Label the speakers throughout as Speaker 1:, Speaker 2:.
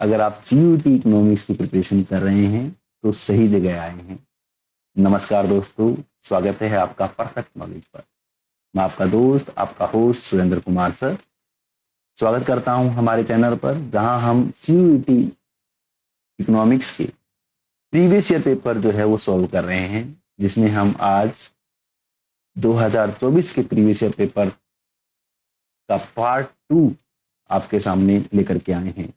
Speaker 1: अगर आप CUET economics की प्रिपरेशन कर रहे हैं तो सही जगह आए हैं। नमस्कार दोस्तों, स्वागत है आपका परफेक्ट नॉलेज पर। मैं आपका दोस्त, आपका होस्ट सुरेंद्र कुमार सर स्वागत करता हूं हमारे चैनल पर, जहां हम सीयूईटी इकोनॉमिक्स के प्रीवियस ईयर पेपर जो है वो सॉल्व कर रहे हैं, जिसमें हम आज 2024 के प्रीवियस ईयर पेपर का पार्ट 2 आपके सामने लेकर के आए हैं।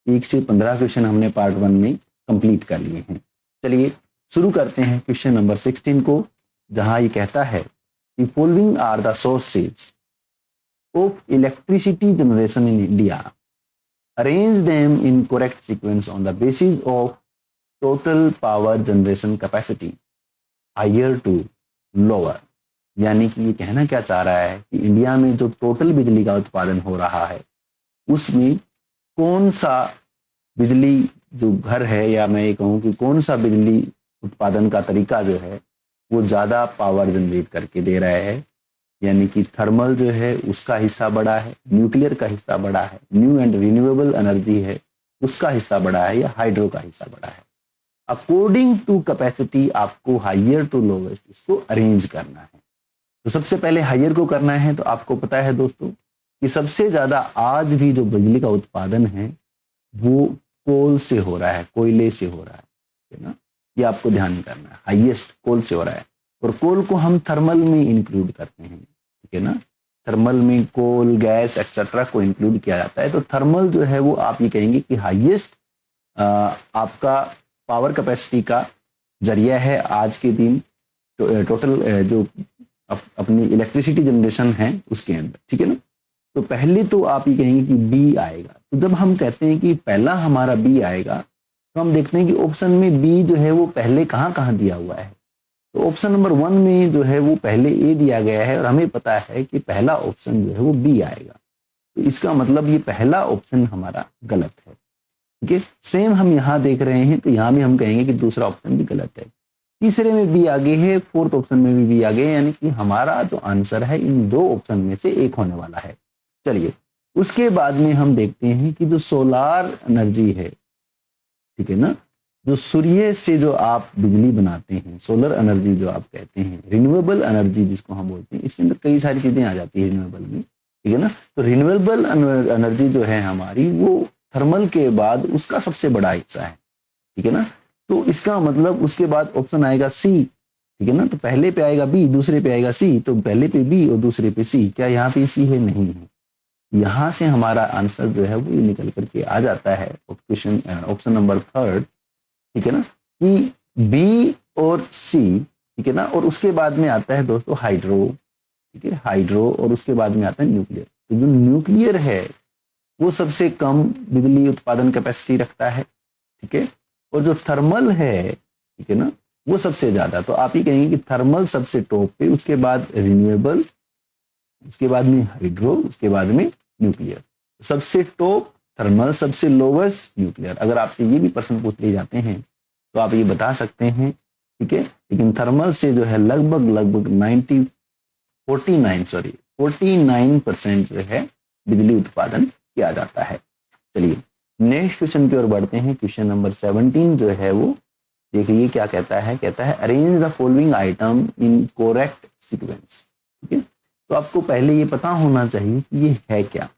Speaker 1: 1 से 15 क्वेश्चन हमने पार्ट 1 में कंप्लीट कर लिए हैं। चलिए शुरू करते हैं क्वेश्चन नंबर 16 को, जहां ये कहता है कि following are the sources of electricity generation in India, arrange them in correct sequence on the basis of total power generation capacity higher to lower. यानी कि ये कहना क्या चाह रहा है कि इंडिया में जो टोटल बिजली का उत्पादन हो रहा है उसमें कौन सा बिजली जो घर है, या मैं ये कहूँ कि कौन सा बिजली उत्पादन का तरीका जो है वो ज़्यादा पावर जनरेट करके दे रहा है। यानी कि थर्मल जो है उसका हिस्सा बड़ा है, न्यूक्लियर का हिस्सा बड़ा है, न्यू एंड रिन्यूएबल एनर्जी है उसका हिस्सा बड़ा है, या हाइड्रो का हिस्सा बड़ा है। अकॉर्डिंग टू कैपेसिटी आपको हाइयर टू लोवेस्ट इसको अरेंज करना है। तो सबसे पहले हाइयर को करना है। तो आपको पता है दोस्तों कि सबसे ज्यादा आज भी जो बिजली का उत्पादन है वो कोल से हो रहा है, कोयले से हो रहा है ना। ये आपको ध्यान करना है, हाईएस्ट कोल से हो रहा है। और कोल को हम थर्मल में इंक्लूड करते हैं, ठीक है ना। थर्मल में कोल, गैस एक्सेट्रा को इंक्लूड किया जाता है। तो थर्मल जो है वो आप ये कहेंगे कि हाईएस्ट आपका पावर कैपेसिटी का जरिया है आज के दिन टोटल जो अपनी इलेक्ट्रिसिटी जनरेशन है उसके अंदर, ठीक है ना। तो पहले तो आप ये कहेंगे कि बी आएगा। तो जब हम कहते हैं कि पहला हमारा बी आएगा तो हम देखते हैं कि ऑप्शन में बी जो है वो पहले कहाँ कहाँ दिया हुआ है। तो ऑप्शन नंबर 1 में जो है वो पहले ए दिया गया है और हमें पता है कि पहला ऑप्शन जो है वो बी आएगा। तो इसका मतलब ये पहला ऑप्शन हमारा गलत है, ठीक है। सेम हम यहाँ देख रहे हैं तो यहाँ भी हम कहेंगे कि दूसरा ऑप्शन भी गलत है। तीसरे में बी आगे है, फोर्थ ऑप्शन में भी बी आगे है, यानी कि हमारा जो आंसर है इन दो ऑप्शन में से एक होने वाला है। चलिए उसके बाद में हम देखते हैं कि जो सोलार एनर्जी है, ठीक है ना, जो सूर्य से जो आप बिजली बनाते हैं, सोलर एनर्जी जो आप कहते हैं, रिन्यूएबल एनर्जी जिसको हम बोलते हैं, इसके अंदर कई सारी चीजें आ जाती है रिन्यूएबल में, ठीक है ना। तो रिन्यूएबल एनर्जी जो है हमारी वो थर्मल के बाद उसका सबसे बड़ा हिस्सा है, ठीक है ना। तो इसका मतलब उसके बाद ऑप्शन आएगा सी, ठीक है ना। तो पहले पे आएगा बी, दूसरे पे आएगा सी, तो पहले पे बी और दूसरे पे सी। क्या यहाँ पे सी है? नहीं है। यहाँ से हमारा आंसर जो है वो निकल करके आ जाता है ऑप्शन नंबर 3, ठीक है ना, कि बी और सी, ठीक है ना। और उसके बाद में आता है दोस्तों हाइड्रो, ठीक है, हाइड्रो, और उसके बाद में आता है न्यूक्लियर। तो जो न्यूक्लियर है वो सबसे कम बिजली उत्पादन कैपेसिटी रखता है, ठीक है। और जो थर्मल है, ठीक है ना, वो सबसे ज्यादा। तो आप ये कहेंगे कि थर्मल सबसे टॉप पे, उसके बाद रिन्यूएबल, उसके बाद में हाइड्रो, उसके बाद में न्यूक्लियर। सबसे टॉप थर्मल, सबसे लोवेस्ट न्यूक्लियर। अगर आपसे ये भी प्रश्न पूछ लिए जाते हैं तो आप ये बता सकते हैं, ठीक है। लेकिन थर्मल से जो है लगभग 49% जो है बिजली उत्पादन किया जाता है। चलिए नेक्स्ट क्वेश्चन की ओर बढ़ते हैं। क्वेश्चन नंबर 17 जो है वो देखिए क्या कहता है। कहता है arrange the following item in correct sequence, ठीक है। तो आपको पहले ये पता होना चाहिए कि ये है क्या।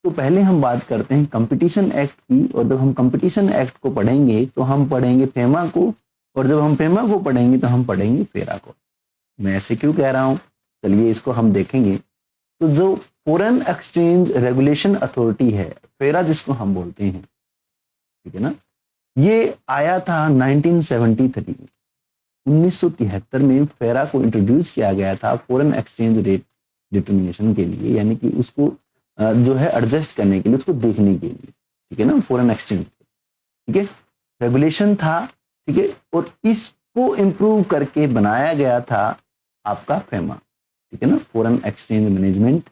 Speaker 1: तो पहले हम बात करते हैं कंपटीशन एक्ट की, और जब हम कंपटीशन एक्ट को पढ़ेंगे तो हम पढ़ेंगे फेमा को, और जब हम फेमा को पढ़ेंगे तो हम पढ़ेंगे फेरा को। मैं ऐसे क्यों कह रहा हूं, चलिए इसको हम देखेंगे। तो जो फॉरेन एक्सचेंज रेगुलेशन अथॉरिटी है, फेरा जिसको हम बोलते हैं, ठीक है ना, ये आया था 1973 में। 1973 में फेरा को इंट्रोड्यूस किया गया था फॉरेन एक्सचेंज रेट डिटर्मिनेशन के लिए, यानी कि उसको जो है एडजस्ट करने के लिए, उसको देखने के लिए, ठीक है ना, फॉरेन एक्सचेंज, ठीक है, रेगुलेशन था, ठीक है। और इसको इम्प्रूव करके बनाया गया था आपका फेमा, ठीक है ना, फॉरेन एक्सचेंज मैनेजमेंट,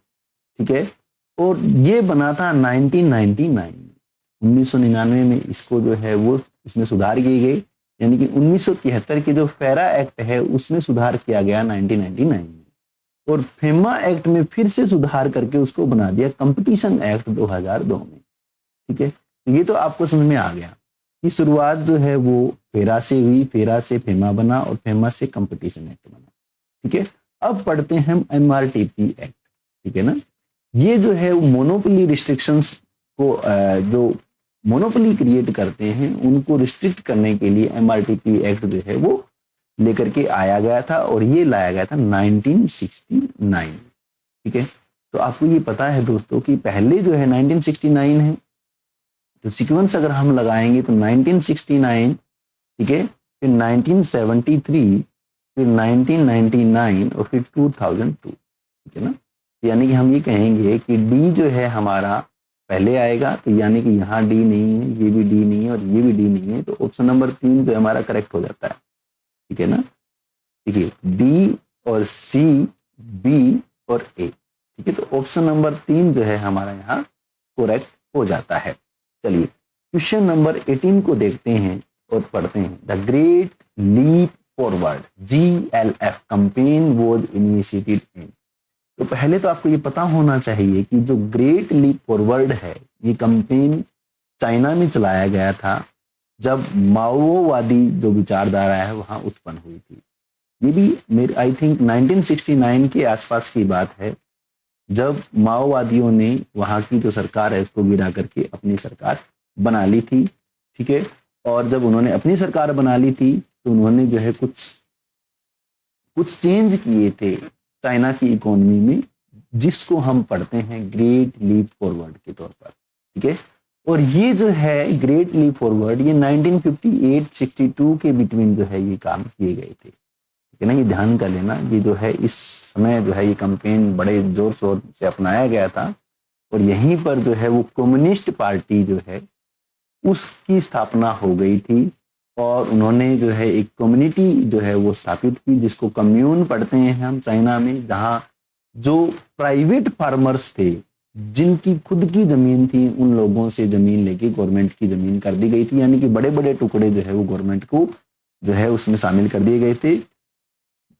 Speaker 1: ठीक है। और ये बना था 1999 में इसको जो है वो इसमें सुधार किए गए, यानी कि 1973 की जो फेरा एक्ट है उसमें सुधार किया गया 1999 में, और फेमा एक्ट में फिर से सुधार करके उसको बना दिया कंपटीशन एक्ट 2002 में, ठीक है। तो ये तो आपको समझ में आ गया कि शुरुआत जो है वो फेरा से हुई, फेरा से फेमा बना और फेमा से कंपटीशन एक्ट बना। ठीक है, अब पढ़ते हैं हम एमआरटीपी एक्ट। ठीक है ना, ये जो है मोनोपोली रिस्ट्रिक्शंस को जो मोनोपोली क्रिएट करते हैं उनको रिस्ट्रिक्ट करने के लिए एमआरटीपी एक्ट जो है वो लेकर के आया गया था और ये लाया गया था 1969। ठीक है, तो आपको ये पता है दोस्तों कि पहले जो है 1969 है, तो सीक्वेंस अगर हम लगाएंगे तो 1969, ठीक है, फिर 1973, फिर 1999 और फिर 2002। ठीक है ना, यानी कि हम ये कहेंगे कि डी जो है हमारा पहले आएगा, तो यानी कि यहाँ डी नहीं है, ये भी डी नहीं है और ये भी डी नहीं है, तो ऑप्शन नंबर 3 जो है हमारा करेक्ट हो जाता है। ठीक है ना, ठीक है, डी और सी, बी और ए। ठीक है, तो ऑप्शन नंबर 3 जो है हमारा यहाँ करेक्ट हो जाता है। चलिए क्वेश्चन नंबर 18 को देखते हैं और पढ़ते हैं। The great leap forward GLF campaign was initiated in. तो पहले तो आपको ये पता होना चाहिए कि जो ग्रेट लीप फॉरवर्ड है ये कैंपेन चाइना में चलाया गया था जब माओवादी जो विचारधारा है वहां उत्पन्न हुई थी। ये भी मेरे आई थिंक 1969 के आसपास की बात है, जब माओवादियों ने वहां की जो सरकार है उसको गिरा करके अपनी सरकार बना ली थी। ठीक है, और जब उन्होंने अपनी सरकार बना ली थी तो उन्होंने जो है कुछ चेंज किए थे चाइना की इकोनॉमी में, जिसको हम पढ़ते हैं ग्रेट लीप फॉरवर्ड के तौर पर। ठीक है, और ये जो है ग्रेट लीप फॉरवर्ड ये 1958-62 के बिटवीन जो है ये काम किए गए थे। ठीक है ना, ये ध्यान कर लेना, ये जो है इस समय जो है ये कैंपेन बड़े जोर शोर से अपनाया गया था और यहीं पर जो है वो कम्युनिस्ट पार्टी जो है उसकी स्थापना हो गई थी और उन्होंने जो है एक कम्युनिटी जो है वो स्थापित की जिसको कम्यून पढ़ते हैं हम चाइना में, जहाँ जो प्राइवेट फार्मर्स थे जिनकी खुद की जमीन थी उन लोगों से जमीन लेके गवर्नमेंट की जमीन कर दी गई थी, यानी कि बड़े बड़े टुकड़े जो है वो गवर्नमेंट को जो है उसमें शामिल कर दिए गए थे।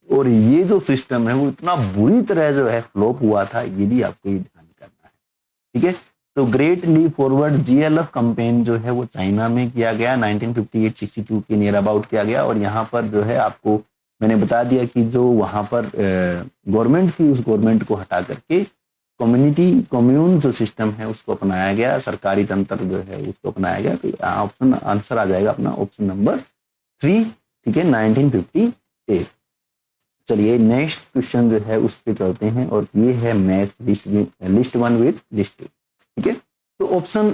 Speaker 1: और ये जो सिस्टम है वो इतना बुरी तरह जो है फ्लॉप हुआ था, ये भी आपको ये ध्यान करना है। ठीक है, तो great leap forward GLF campaign जो है वो चाइना में किया गया 1958-62 के नियर अबाउट किया गया और यहाँ पर जो है आपको मैंने बता दिया कि जो वहाँ पर गवर्नमेंट थी उस गवर्नमेंट को हटा करके कम्यून जो सिस्टम है उसको अपनाया गया, सरकारी तंत्र जो है उसको अपनाया गया। तो ऑप्शन आंसर आ जाएगा अपना ऑप्शन नंबर 3। ठीक है, 1958। चलिए नेक्स्ट क्वेश्चन जो है उस पर चलते हैं और ये है मैथ लिस्ट 1 विद लिस्ट 2। ठीक है, तो ऑप्शन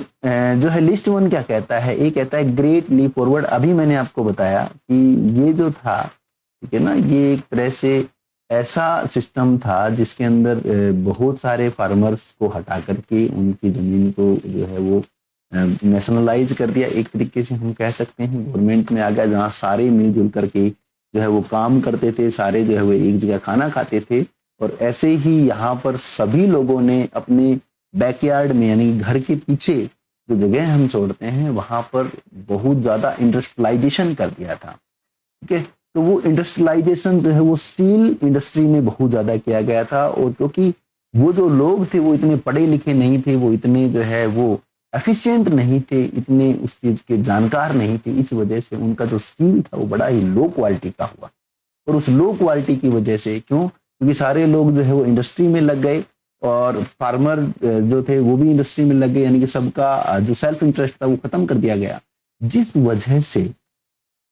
Speaker 1: जो है लिस्ट 1 क्या कहता है, ये कहता है ग्रेट लीप फॉरवर्ड। अभी मैंने आपको बताया कि ये जो था, ठीक है ना, ये एक तरह से ऐसा सिस्टम था जिसके अंदर बहुत सारे फार्मर्स को हटा करके उनकी जमीन को जो है वो नेशनलाइज कर दिया, एक तरीके से हम कह सकते हैं गवर्नमेंट में आ गया, जहाँ सारे मिलजुल करके जो है वो काम करते थे, सारे जो है वो एक जगह खाना खाते थे। और ऐसे ही यहाँ पर सभी लोगों ने अपने बैकयार्ड में यानी घर के पीछे जो जगह हम छोड़ते हैं वहां पर बहुत ज्यादा इंडस्ट्रियलाइजेशन कर दिया था। ठीक है, तो वो इंडस्ट्रियलाइजेशन जो है वो स्टील इंडस्ट्री में बहुत ज्यादा किया गया था और क्योंकि वो जो लोग थे वो इतने पढ़े लिखे नहीं थे, वो इतने जो है वो एफिशिएंट नहीं थे, इतने उस चीज के जानकार नहीं थे, इस वजह से उनका जो स्टील था वो बड़ा ही लो क्वालिटी का हुआ। और उस लो क्वालिटी की वजह से क्यों, क्योंकि सारे लोग जो है वो इंडस्ट्री में लग गए और फार्मर जो थे वो भी इंडस्ट्री में लग गए, यानी कि सबका जो सेल्फ इंटरेस्ट था वो खत्म कर दिया गया, जिस वजह से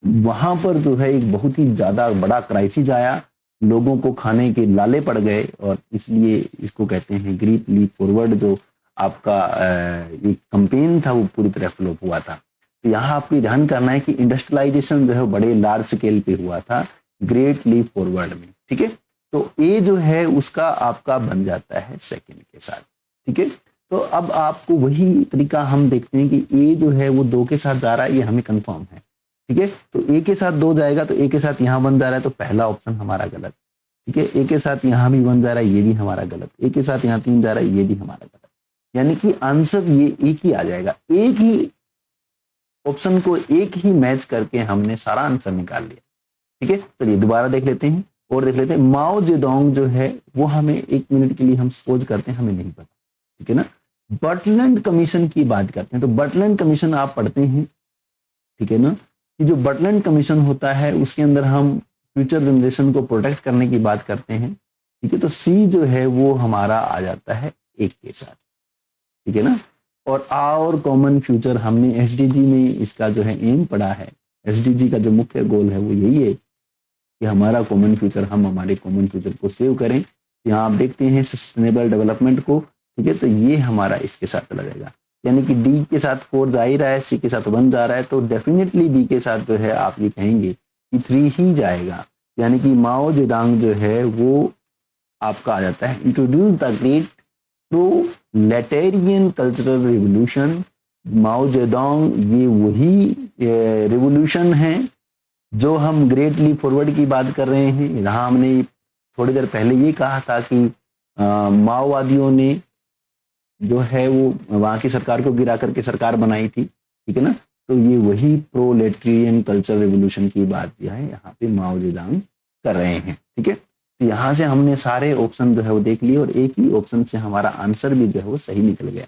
Speaker 1: वहां पर जो है एक बहुत ही ज्यादा बड़ा क्राइसिस आया, लोगों को खाने के लाले पड़ गए और इसलिए इसको कहते हैं ग्रेट लीप फॉरवर्ड। जो आपका एक कैंपेन था वो पूरी तरह फ्लॉप हुआ था। तो यहाँ आपको ध्यान करना है कि इंडस्ट्रियलाइजेशन जो है बड़े लार्ज स्केल पे हुआ था ग्रेट लीप फॉरवर्ड में। ठीक है, तो ए जो है उसका आपका बन जाता है सेकंड के साथ। ठीक है, तो अब आपको वही तरीका हम देखते हैं कि ए जो है वो 2 के साथ जा रहा है, ये हमें कंफर्म है। ठीक है, तो ए के साथ 2 जाएगा तो ए के साथ यहाँ 1 जा रहा है, तो पहला ऑप्शन हमारा गलत। ठीक है, ए के साथ यहाँ भी 1 जा रहा है, ये भी हमारा गलत। ए के साथ यहाँ 3 जा रहा है, ये भी हमारा गलत। यानी कि आंसर ये एक ही आ जाएगा, एक ही ऑप्शन को एक ही मैच करके हमने सारा आंसर निकाल लिया। ठीक है, चलिए दोबारा देख लेते हैं और देख लेते हैं। माओ जेडोंग जो है वो हमें 1 मिनट के लिए हम सपोज करते हैं हमें नहीं पता, ठीक है ना, बर्टलैंड कमीशन की बात करते हैं, तो बर्टलैंड कमीशन आप पढ़ते हैं, ठीक है ना, कि जो बर्टलैंड कमीशन होता है उसके अंदर हम फ्यूचर जनरेशन को प्रोटेक्ट करने की बात करते हैं, ठीक है। तो सी जो है वो हमारा आ जाता है एक के साथ, ठीक है ना। और आवर कॉमन फ्यूचर हमने एसडीजी में इसका जो है एम पढ़ा है, एसडीजी का जो मुख्य गोल है वो यही है कि हमारा कॉमन फ्यूचर, हम हमारे कॉमन फ्यूचर को सेव करें। यहाँ आप देखते हैं सस्टेनेबल डेवलपमेंट को, ठीक है, तो ये हमारा इसके साथ चला जाएगा, यानी कि डी के साथ 4 जा ही रहा है, सी के साथ 1 जा रहा है, तो डेफिनेटली बी के साथ जो है आप ये कहेंगे कि 3 ही जाएगा, यानी कि माओ जेदांग जो है वो आपका आ जाता है introduce the great proletarian cultural revolution. Mao Zedong ये वही रिवोल्यूशन है जो हम ग्रेट लीप फॉरवर्ड की बात कर रहे हैं। यहाँ हमने थोड़ी देर पहले ये कहा था कि माओवादियों ने जो है वो वहां की सरकार को गिरा करके सरकार बनाई थी, ठीक है ना। तो ये वही प्रोलेटेरियन कल्चर रिवोल्यूशन की बात जो है यहाँ पे माओ जेदांग कर रहे हैं, ठीक है। तो यहाँ से हमने सारे ऑप्शन जो है वो देख लिए और एक ही ऑप्शन से हमारा आंसर भी जो है वो सही निकल गया,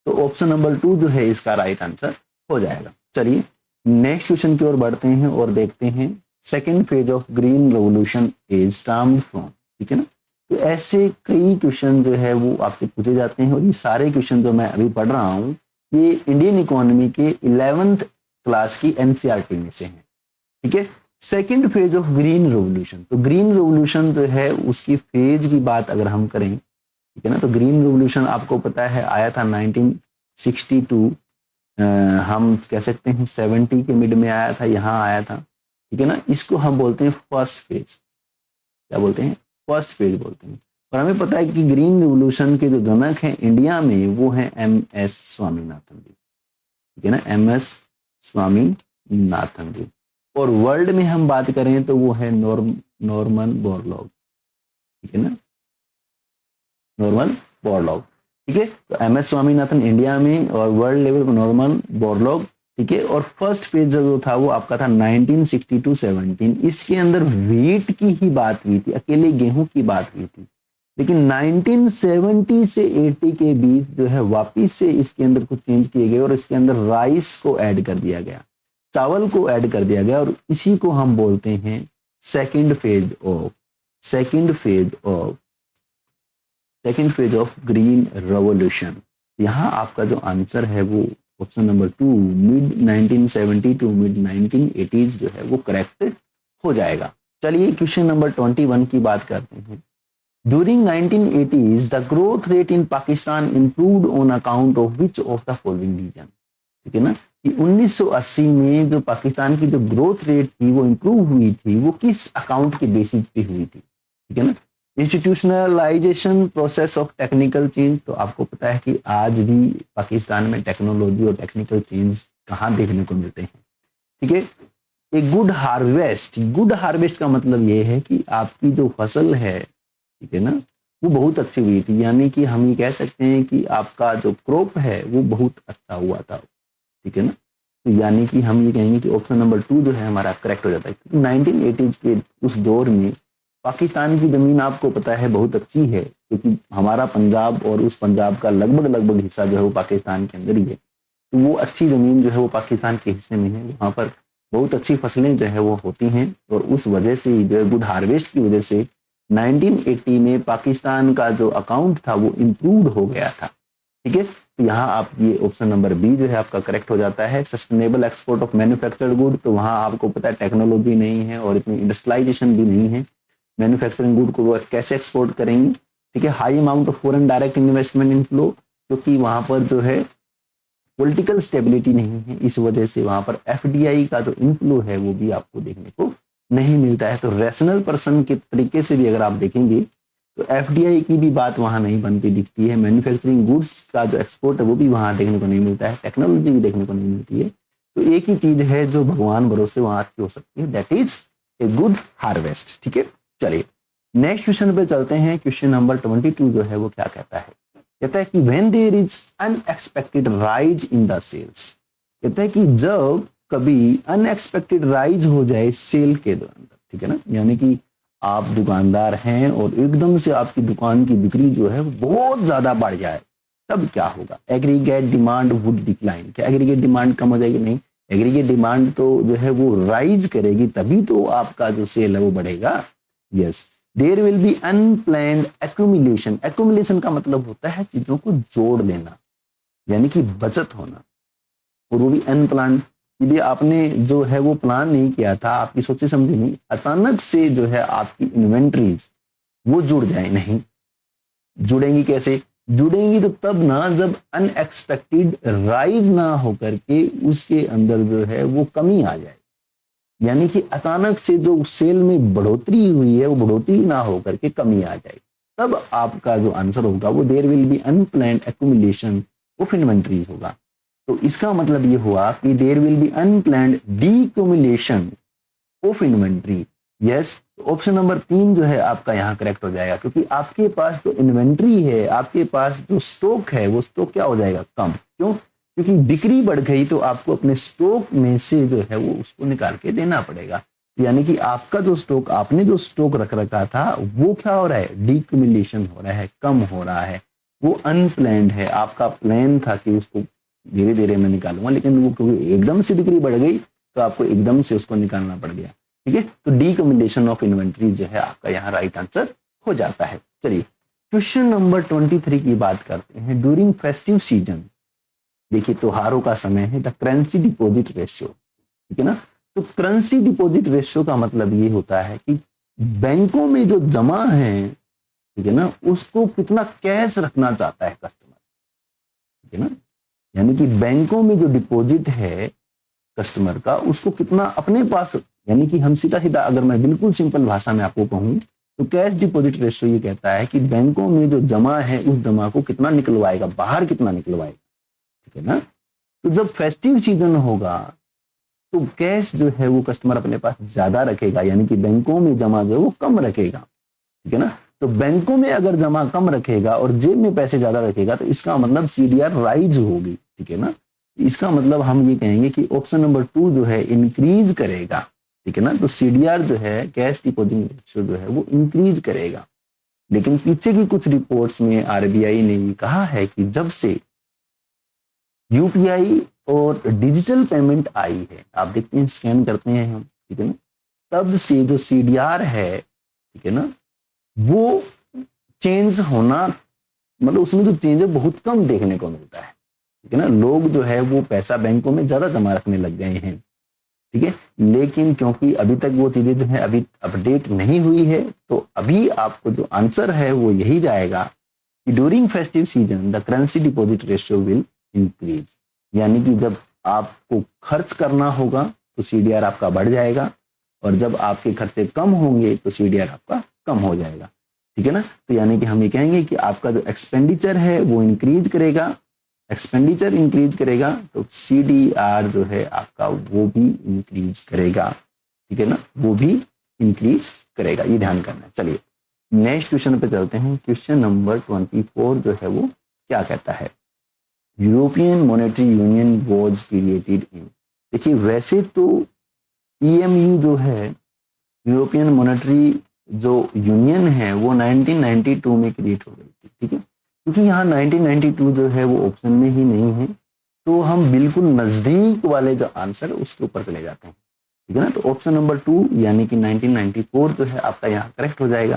Speaker 1: तो ऑप्शन नंबर 2 जो है इसका राइट आंसर हो जाएगा। चलिए नेक्स्ट क्वेश्चन की ओर बढ़ते हैं और देखते हैं second phase of green revolution is termed from, ठीक है ना। तो ऐसे कई क्वेश्चन जो है वो आपसे पूछे जाते हैं और ये सारे क्वेश्चन जो मैं अभी पढ़ रहा हूँ ये इंडियन इकोनॉमी के 11th क्लास की एनसीईआरटी में से है, ठीक है। Second phase of green revolution, तो ग्रीन रेवोल्यूशन जो है उसकी फेज की बात अगर हम करें, ठीक है ना, तो ग्रीन रेवोल्यूशन आपको पता है आया था 1962, हम कह सकते हैं 70 के मिड में आया था, यहाँ आया था, ठीक है ना। इसको हम बोलते हैं फर्स्ट फेज, क्या बोलते हैं, फर्स्ट फेज बोलते हैं। और हमें पता है कि ग्रीन रिवोल्यूशन के जो जनक हैं इंडिया में वो हैं MS स्वामीनाथन जी, ठीक है ना, MS स्वामीनाथन जी। और वर्ल्ड में हम बात करें तो वो है नॉर्मन बोरलॉग, ठीक है ना, नॉर्मन बोरलॉग, ठीक है। तो MS स्वामीनाथन इंडिया में और वर्ल्ड लेवल पर नॉर्मन बोरलॉग, ठीक है। और फर्स्ट फेज जो था वो आपका था 1960-17, इसके अंदर व्हीट की ही बात हुई थी, अकेले गेहूं की बात हुई थी। लेकिन 1970 से 80 के बीच जो है वापिस से इसके अंदर कुछ चेंज किए गए और इसके अंदर राइस को ऐड कर दिया गया, चावल को ऐड कर दिया गया, और इसी को हम बोलते हैं second phase of green revolution. यहाँ आपका जो आंसर है वो option number 2 mid 1970 to mid 1980s जो है वो करेक्ट हो जाएगा। चलिए क्वेश्चन नंबर 21 की बात करते हैं। During 1980s the growth rate in Pakistan improved on account of which of the following reason, ठीक है ना, कि 1980 में जो पाकिस्तान की जो ग्रोथ रेट थी वो इंप्रूव हुई थी, वो किस अकाउंट के बेसिस पे हुई थी, ठीक है ना। Institutionalization process of technical change, तो आपको पता है कि आज भी पाकिस्तान में टेक्नोलॉजी और टेक्निकल चेंज कहाँ देखने को मिलते हैं, ठीक है। एक गुड हार्वेस्ट का मतलब ये है कि आपकी जो फसल है, ठीक है ना, वो बहुत अच्छी हुई थी, यानी कि हम ये कह सकते हैं कि आपका जो क्रॉप है वो बहुत अच्छा हुआ था, ठीक है ना। तो यानी कि हम ये कहेंगे कि ऑप्शन नंबर 2 जो है हमारा करेक्ट हो जाता है, क्योंकि 1980s के उस दौर में पाकिस्तान की जमीन आपको पता है बहुत अच्छी है, क्योंकि हमारा पंजाब और उस पंजाब का लगभग हिस्सा जो है वो पाकिस्तान के अंदर ही है। तो वो अच्छी जमीन जो है वो पाकिस्तान के हिस्से में है, वहाँ पर बहुत अच्छी फसलें जो है वो होती हैं, और उस वजह से जो है गुड हार्वेस्ट की वजह से 1980 में पाकिस्तान का जो अकाउंट था वो इम्प्रूव हो गया था, ठीक है। तो यहाँ आप ये ऑप्शन नंबर बी जो है आपका करेक्ट हो जाता है, sustainable export of manufactured good. तो वहाँ आपको पता है टेक्नोलॉजी नहीं है और इतनी इंडस्ट्रियलाइजेशन भी नहीं है, मैन्युफैक्चरिंग गुड को वो कैसे एक्सपोर्ट करेंगे, ठीक है। High amount of foreign direct investment inflow, क्योंकि वहाँ पर जो है पॉलिटिकल स्टेबिलिटी नहीं है, इस वजह से वहाँ पर FDI का जो इनफ्लो है वो भी आपको देखने को नहीं मिलता है। तो रैशनल पर्सन के तरीके से भी अगर आप देखेंगे तो FDI की भी बात वहाँ नहीं बनती दिखती है, मैन्युफैक्चरिंग गुड्स का जो एक्सपोर्ट है वो भी वहाँ देखने को नहीं मिलता है, टेक्नोलॉजी भी देखने को नहीं मिलती है। तो एक ही चीज है जो भगवान भरोसे वहाँ अच्छी हो सकती है, that is a good harvest, ठीक है। चलिए नेक्स्ट क्वेश्चन पे चलते हैं। क्वेश्चन नंबर 22 जो है वो क्या कहता है, कहता है कि when there is unexpected rise in the sales, कहता है कि जब कभी अनएक्सपेक्टेड राइज हो जाए सेल के दौरान, ठीक है ना, यानी कि आप दुकानदार हैं और एकदम से आपकी दुकान की बिक्री जो है बहुत ज्यादा बढ़ जाए, तब क्या होगा? Aggregate demand would decline. क्या एग्रीगेट डिमांड कम हो जाएगी? नहीं, एग्रीगेट डिमांड तो जो है वो राइज करेगी, तभी तो आपका जो सेल है वो बढ़ेगा। Yes, there will be unplanned accumulation. Accumulation का मतलब होता है चीजों को जोड़ लेना, यानी कि बचत होना, और वो भी अनप्लान, कि भी आपने जो है वो प्लान नहीं किया था, आपकी सोची समझी नहीं, अचानक से जो है आपकी इन्वेंट्रीज वो जुड़ जाए। नहीं जुड़ेंगी, कैसे जुड़ेंगी? तो तब ना जब अनएक्सपेक्टेड राइज ना होकर के उसके अंदर जो है वो कमी आ जाए, यानी कि अचानक से जो सेल में बढ़ोतरी हुई है वो बढ़ोतरी ना होकर के कमी आ जाए, तब आपका जो आंसर होगा वो there will be unplanned accumulation of inventories होगा। तो इसका मतलब ये हुआ कि there will be unplanned decumulation of inventory. Yes, option number 3 जो है आपका यहाँ करेक्ट हो जाएगा, क्योंकि आपके पास जो इन्वेंट्री है, आपके पास जो स्टॉक है, वो स्टॉक क्या हो जाएगा? कम। क्यों? क्योंकि बिक्री बढ़ गई तो आपको अपने स्टॉक में से जो है वो उसको निकाल के देना पड़ेगा। यानी कि आपका जो स्टॉक, आपने जो स्टॉक रख रखा था वो क्या हो रहा है? डीक्यूमुलेशन हो रहा है, कम हो रहा है। वो अनप्लैन्ड है, आपका प्लान था कि उसको धीरे धीरे मैं निकालूंगा, लेकिन वो क्योंकि एकदम से बिक्री बढ़ गई तो आपको एकदम से उसको निकालना पड़ गया। ठीक है, तो डीकम्युलेशन ऑफ इन्वेंट्री जो है आपका यहाँ राइट आंसर हो जाता है। चलिए क्वेश्चन नंबर 23 की बात करते हैं। ड्यूरिंग फेस्टिव सीजन, देखिए त्योहारों का समय है, द करेंसी डिपॉजिट रेशियो, ठीक है ना। तो करेंसी डिपॉजिट रेशियो का मतलब ये होता है कि बैंकों में जो जमा है, ठीक है ना, उसको कितना कैश रखना चाहता है कस्टमर, ठीक है ना। यानी कि बैंकों में जो डिपॉजिट है कस्टमर का, उसको कितना अपने पास, यानी कि हम सीधा सीधा अगर मैं बिल्कुल सिंपल भाषा में आपको कहूं तो कैश डिपॉजिट रेशियो ये कहता है कि बैंकों में जो जमा है उस जमा को कितना निकलवाएगा, बाहर कितना निकलवाएगा, ठीक है ना। तो जब फेस्टिव सीजन होगा तो कैश जो है वो कस्टमर अपने पास ज्यादा रखेगा, यानी कि बैंकों में जमा जो है वो कम रखेगा, ठीक है ना। तो बैंकों में अगर जमा कम रखेगा और जेब में पैसे ज्यादा रखेगा तो इसका मतलब सीडीआर राइज होगी, ठीक है ना। इसका मतलब हम ये कहेंगे कि ऑप्शन नंबर 2 जो है इंक्रीज करेगा, ठीक है ना। तो सीडीआर जो है, कैश डिपॉजिट रेशियो जो है वो इंक्रीज करेगा। लेकिन पीछे की कुछ रिपोर्ट्स में आरबीआई ने कहा है कि जब से यूपीआई और डिजिटल पेमेंट आई है, आप देखते हैं स्कैन करते हैं हम, ठीक है ना, तब से जो सीडीआर है, ठीक है ना, वो चेंज होना, मतलब उसमें जो चेंज है बहुत कम देखने को मिलता है, ठीक है ना। लोग जो है वो पैसा बैंकों में ज्यादा जमा रखने लग गए हैं, ठीक है। लेकिन क्योंकि अभी तक वो चीजें जो है अभी अपडेट नहीं हुई है, तो अभी आपको जो आंसर है वो यही जाएगा कि during festive season the currency deposit ratio will increase. यानी कि जब आपको खर्च करना होगा तो सीडीआर आपका बढ़ जाएगा, और जब आपके खर्चे कम होंगे तो सीडीआर आपका कम हो जाएगा, ठीक है ना। तो यानी कि हम ये कहेंगे कि आपका जो एक्सपेंडिचर है वो इंक्रीज करेगा, एक्सपेंडिचर इंक्रीज करेगा तो सीडीआर जो है आपका वो भी इंक्रीज करेगा, ठीक है ना, वो भी इंक्रीज करेगा, ये ध्यान करना है। चलिए नेक्स्ट क्वेश्चन पे चलते हैं। क्वेश्चन नंबर 24 जो है वो क्या कहता है? European monetary union was created in, देखिए वैसे तो ईएमयू जो है, यूरोपियन मॉनेटरी जो यूनियन है, वो 1992 में क्रिएट हो गई थी, ठीक है। क्योंकि यहाँ 1992 जो है वो ऑप्शन में ही नहीं है, तो हम बिल्कुल नजदीक वाले जो आंसर है उसके ऊपर चले जाते हैं, ठीक है ना। तो ऑप्शन नंबर 2 यानी कि 1994 जो है आपका यहाँ करेक्ट हो जाएगा,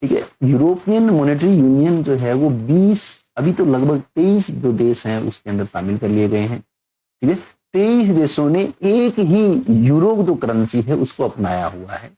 Speaker 1: ठीक है। यूरोपियन मॉनेटरी यूनियन जो है वो 20, अभी तो लगभग 23 जो देश हैं उसके अंदर शामिल कर लिए गए हैं, ठीक है। 23 देशों ने एक ही यूरो जो करेंसी है उसको अपनाया हुआ है,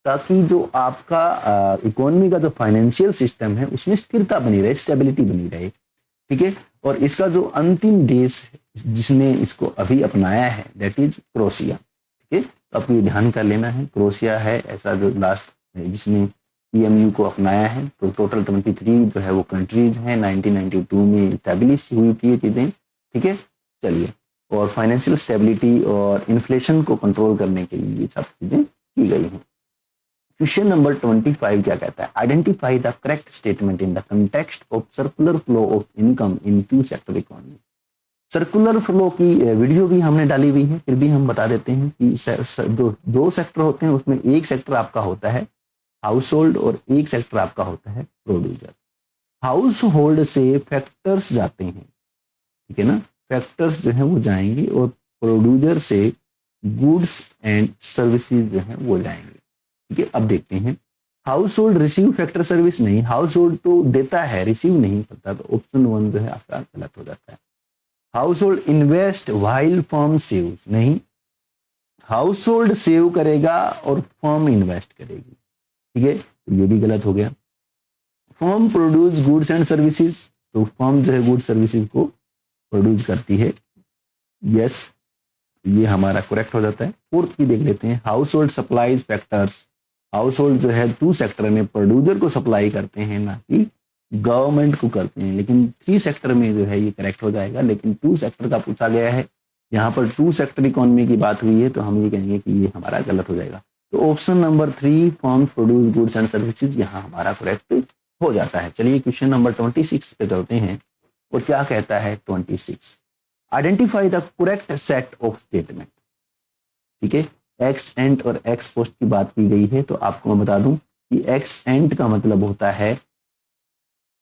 Speaker 1: ताकि जो आपका इकोनॉमी का जो फाइनेंशियल सिस्टम है उसमें स्थिरता बनी रहे, स्टेबिलिटी बनी रहे, ठीक है। और इसका जो अंतिम देश जिसने इसको अभी अपनाया है दैट इज क्रोएशिया, ठीक है। तो आपको ये ध्यान कर लेना है, क्रोएशिया है ऐसा जो लास्ट जिसने ईएमयू को अपनाया है। तो टोटल 23 जो है वो कंट्रीज हैं, 1992 में इस्टेब्लिश हुई थी ये चीजें, ठीक है। चलिए, और फाइनेंशियल स्टेबिलिटी और इन्फ्लेशन को कंट्रोल करने के लिए ये सब चीजें की गई हैं। क्वेश्चन नंबर 25 क्या कहता है? Identify the correct statement in the context of circular flow of income in two sector economy. Circular flow की वीडियो भी हमने डाली हुई है, फिर भी हम बता देते हैं कि दो सेक्टर होते हैं, उसमें एक सेक्टर आपका होता है हाउस होल्ड और एक सेक्टर आपका होता है प्रोड्यूसर। हाउस होल्ड से फैक्टर्स जाते हैं, ठीक है ना, फैक्टर्स जो है वो जाएंगे और प्रोड्यूसर से गुड्स एंड सर्विसेज जो है वो जाएंगे, ठीक है। अब देखते हैं, house hold receive factor service नहीं, हाउस होल्ड तो देता है, रिसीव नहीं करता, तो ऑप्शन 1 जो है आपका गलत हो जाता है। House hold invest while firm saves नहीं, हाउस होल्ड सेव करेगा और फर्म इन्वेस्ट करेगी, ठीक है, तो ये भी गलत हो गया। Firm produce goods and services, तो फर्म जो है गुड्स सर्विसेज को प्रोड्यूस करती है, यस, ये हमारा करेक्ट हो जाता है। फोर्थ की देख लेते हैं, house hold supplies factors, house hold जो है 2 सेक्टर में प्रोड्यूसर को सप्लाई करते हैं ना कि गवर्नमेंट को करते हैं, लेकिन 3 सेक्टर में जो है ये करेक्ट हो जाएगा, लेकिन 2 सेक्टर का पूछा गया है, यहाँ पर 2 सेक्टर इकोनॉमी की बात हुई है, तो हम ये कहेंगे कि ये हमारा गलत हो जाएगा। तो option number 3 firm produce goods and services यहाँ हमारा करेक्ट हो जाता है। चलिए क्वेश्चन नंबर 26 पे चलते हैं, और क्या कहता है 26, identify the correct set of statement, ठीक है। एक्स एंड और एक्स पोस्ट की बात की गई है, तो आपको मैं बता दूं कि एक्स एंड का मतलब होता है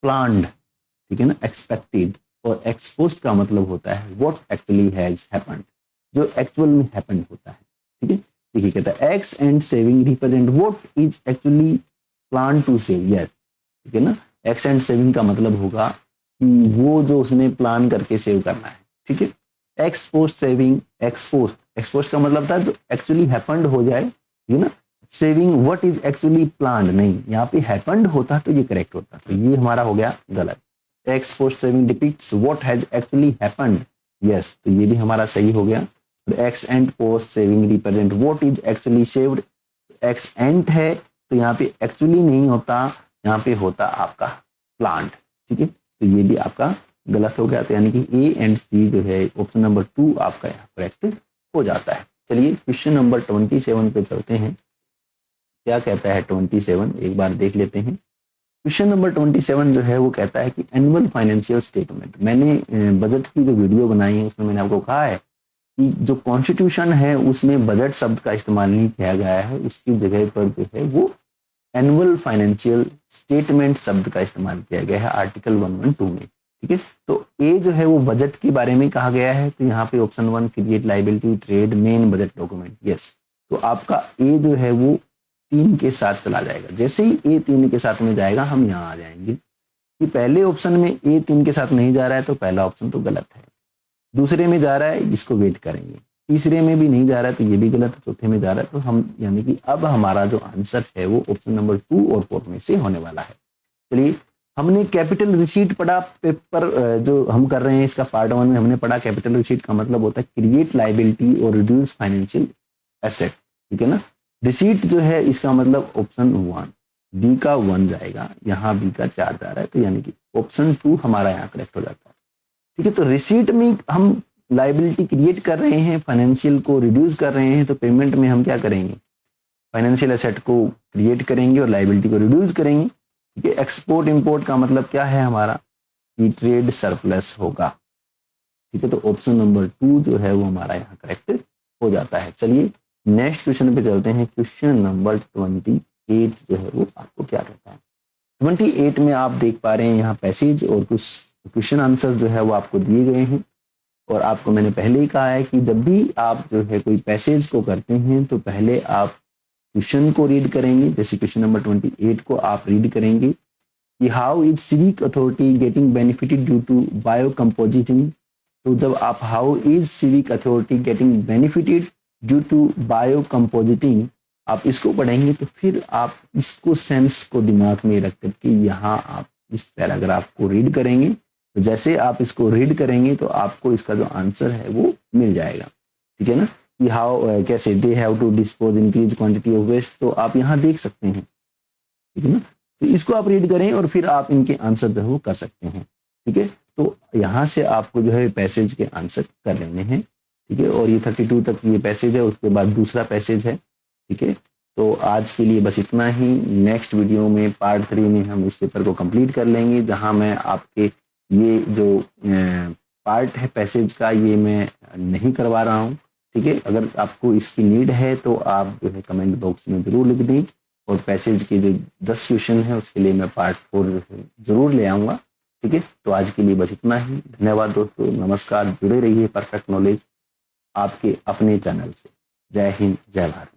Speaker 1: प्लान्ड, ठीक है ना, एक्सपेक्टेड, और एक्स पोस्ट का मतलब होता है व्हाट एक्चुअली हैज हैपेंड, जो एक्चुअल में हैपेंड होता है, ठीक है। देखिए कहता है X and saving represent what is actually plan to save, yes, ठीक है ना, एक्स एंड सेविंग का मतलब होगा कि वो जो उसने प्लान करके सेव करना है, ठीक है। एक्स पोस्ट सेविंग, एक्सपोस्ट का मतलब था जो एक्चुअली हैपेंड हो जाए, ठीक है ना। Saving what is actually planned नहीं, यहाँ पे हैपेंड होता तो ये करेक्ट होता, तो ये हमारा हो गया गलत। X post saving depicts what has actually happened, yes, तो ये भी हमारा सही हो गया। X and post saving represent what is actually saved, x and है तो यहाँ पे एक्चुअली नहीं होता, यहाँ पे होता आपका प्लांट, ठीक है, तो ये भी आपका गलत हो गया, तो यानी कि ए एंड सी जो है ऑप्शन नंबर 2 आपका यहाँ करेक्ट हो जाता है। चलिए क्वेश्चन नंबर 27 पे चलते हैं, क्या कहता है 27, एक बार देख लेते हैं। क्वेश्चन नंबर 27 जो है वो कहता है कि एनुअल फाइनेंशियल स्टेटमेंट, मैंने बजट की जो वीडियो बनाई है उसमें मैंने आपको कहा है कि जो कॉन्स्टिट्यूशन है उसमें बजट शब्द का इस्तेमाल नहीं किया गया है, उसकी जगह पर जो है वो एनुअल फाइनेंशियल स्टेटमेंट शब्द का इस्तेमाल किया गया है आर्टिकल 112 में, ठीक है। तो ए जो है वो बजट के बारे में कहा गया है, तो यहाँ पे option 1 create liability trade main budget document, yes, तो आपका ए जो है वो 3 के साथ चला जाएगा। जैसे ही ए 3 के साथ में जाएगा हम यहाँ आ जाएंगे कि पहले ऑप्शन में ए 3 के साथ नहीं जा रहा है, तो पहला ऑप्शन तो गलत है। दूसरे में जा रहा है, इसको वेट करेंगे। तीसरे में भी नहीं जा रहा है, तो ये भी गलत है। चौथे में जा रहा है, तो हम यानी कि अब हमारा जो आंसर है वो ऑप्शन नंबर 2 और 4 में से होने वाला है। चलिए, हमने कैपिटल रिसीट पढ़ा, पेपर जो हम कर रहे हैं इसका पार्ट 1 में हमने पढ़ा, कैपिटल रिसीट का मतलब होता है क्रिएट लायबिलिटी और रिड्यूस फाइनेंशियल एसेट, ठीक है ना। रिसीट जो है इसका मतलब ऑप्शन 1, बी का 1 जाएगा, यहाँ बी का 4 जा रहा है, तो यानी कि ऑप्शन 2 हमारा यहाँ करेक्ट हो जाता है, ठीक है। तो रिसीट में हम लायबिलिटी क्रिएट कर रहे हैं, फाइनेंशियल को रिड्यूस कर रहे हैं, तो पेमेंट में हम क्या करेंगे, फाइनेंशियल एसेट को क्रिएट करेंगे और लायबिलिटी को रिड्यूस करेंगे, ठीक है। एक्सपोर्ट इंपोर्ट का मतलब क्या है हमारा, कि ट्रेड सरप्लस होगा, ठीक है। तो ऑप्शन नंबर 2 जो है वो हमारा यहाँ करेक्ट हो जाता है। चलिए नेक्स्ट क्वेश्चन पे चलते हैं। क्वेश्चन नंबर 28 जो है वो आपको क्या कहता है। 28 में आप देख पा रहे हैं यहाँ पैसेज और कुछ क्वेश्चन आंसर जो है वो आपको दिए गए हैं, और आपको मैंने पहले ही कहा है कि जब भी आप जो है कोई पैसेज को करते हैं तो पहले आप क्वेश्चन को रीड करेंगे। जैसे क्वेश्चन नंबर 28 को आप रीड करेंगे कि how is civic authority getting benefited due to bio composting, तो जब आप how is civic authority getting benefited due to bio composting आप इसको पढ़ेंगे, तो फिर आप इसको सेंस को दिमाग में रख करके यहाँ आप इस पैराग्राफ को रीड करेंगे। तो जैसे आप इसको रीड करेंगे तो आपको इसका जो आंसर है वो मिल जाएगा, ठीक है ना। कि हाउ कैसे they have to dispose increase quantity of waste, तो आप यहाँ देख सकते हैं, ठीक है ना। तो इसको आप रीड करें और फिर आप इनके आंसर जो है वो कर सकते हैं, ठीक है। तो यहाँ से आपको जो है पैसेज के आंसर कर लेने हैं, ठीक है। और ये 32 तक ये पैसेज है, उसके बाद दूसरा पैसेज है, ठीक है। तो आज के लिए बस इतना ही। नेक्स्ट वीडियो में पार्ट 3 में हम इस पेपर को कंप्लीट कर लेंगे, जहाँ मैं आपके ये जो पार्ट है पैसेज का ये मैं नहीं करवा रहा हूँ, ठीक है। अगर आपको इसकी नीड है तो आप जो है कमेंट बॉक्स में जरूर लिख दें, और पैसेज के जो 10 क्वेश्चन है उसके लिए मैं पार्ट 4 जरूर ले आऊँगा। ठीक है, तो आज के लिए बस इतना ही। धन्यवाद दोस्तों, नमस्कार। जुड़े रहिए परफेक्ट नॉलेज आपके अपने चैनल से। जय हिंद, जय भारत।